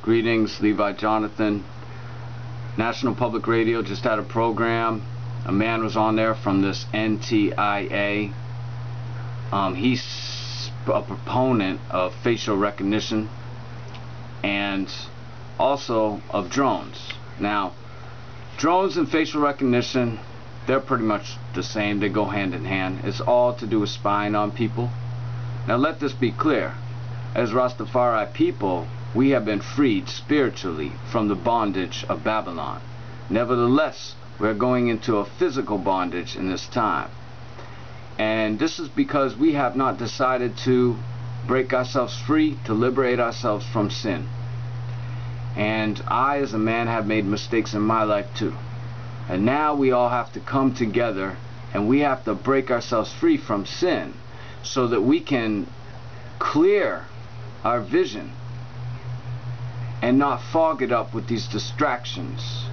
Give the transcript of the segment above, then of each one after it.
Greetings, Levi Jonathan. National Public Radio just had a program. A man was on there from this NTIA. He's a proponent of facial recognition and also of drones. Now, drones and facial recognition, they're pretty much the same. They go hand in hand. It's all to do with spying on people. Now let this be clear. As Rastafari people, we have been freed spiritually from the bondage of Babylon. Nevertheless, we're going into a physical bondage in this time. And this is because we have not decided to break ourselves free, to liberate ourselves from sin. And I, as a man, have made mistakes in my life too. And now we all have to come together and we have to break ourselves free from sin so that we can clear our vision and not fog it up with these distractions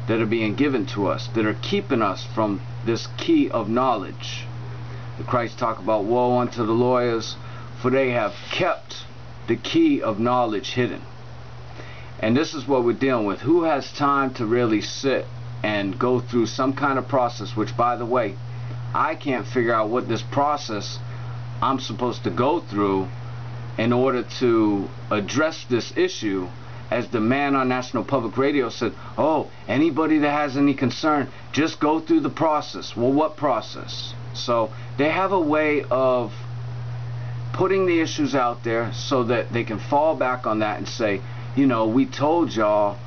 that are being given to us, that are keeping us from this key of knowledge. The Christ talk about woe unto the lawyers, for they have kept the key of knowledge hidden. And this is what we're dealing with. Who has time to really sit and go through some kind of process, which, by the way, I can't figure out what this process I'm supposed to go through in order to address this issue. As the man on National Public Radio said, oh, anybody that has any concern, just go through the process. Well, what process? So they have a way of putting the issues out there so that they can fall back on that and say, you know, we told y'all.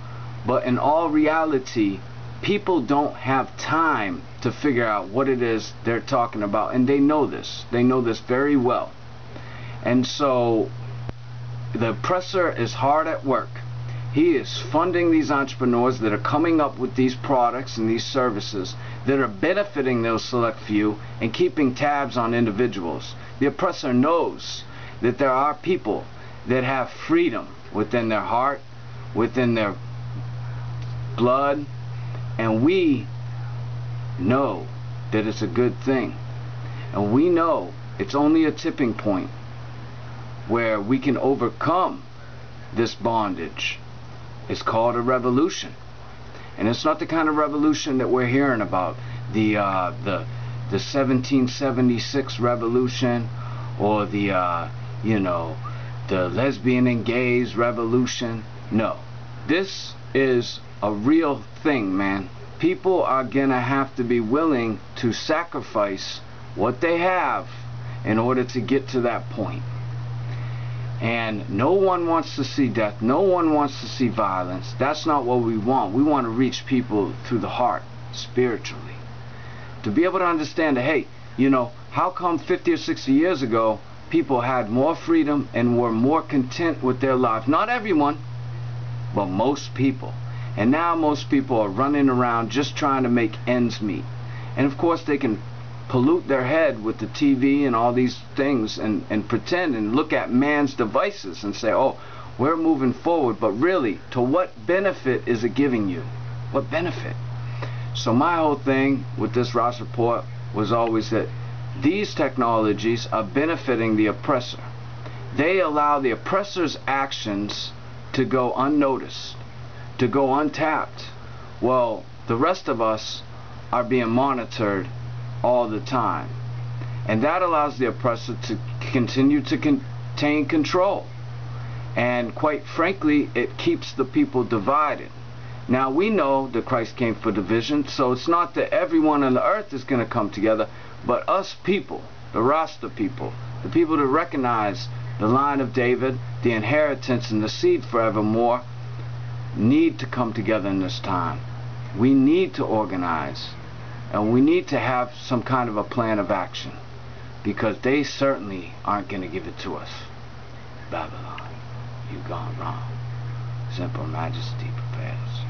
But in all reality, people don't have time to figure out what it is they're talking about, and they know this. They know this very well. And so the oppressor is hard at work. He is funding these entrepreneurs that are coming up with these products and these services that are benefiting those select few and keeping tabs on individuals. The oppressor knows that there are people that have freedom within their heart, within their blood, and we know that it's a good thing. And we know it's only a tipping point where we can overcome this bondage. It's called a revolution, and it's not the kind of revolution that we're hearing about, the 1776 revolution, or the the lesbian and gays revolution. No, this is a real thing, man. People are gonna have to be willing to sacrifice what they have in order to get to that point. And no one wants to see death. No one wants to see violence. That's not what we want. We want to reach people through the heart, spiritually. To be able to understand that, hey, you know, how come 50 or 60 years ago, people had more freedom and were more content with their lives? Not everyone, but most people. And now most people are running around just trying to make ends meet. And of course they can pollute their head with the TV and all these things and pretend and look at man's devices and say, oh, we're moving forward, but really, to what benefit is it giving you? What benefit? So my whole thing with this Ross report was always that these technologies are benefiting the oppressor. They allow the oppressor's actions to go unnoticed, to go untapped. Well, the rest of us are being monitored all the time, and that allows the oppressor to continue to contain control, and quite frankly, it keeps the people divided. Now we know that Christ came for division, so it's not that everyone on the earth is going to come together, but us people, the Rasta people, the people that recognize the line of David, the inheritance and the seed forevermore, need to come together in this time. We need to organize. And we need to have some kind of a plan of action, because they certainly aren't going to give it to us. Babylon, you've gone wrong. Simple Majesty prepares.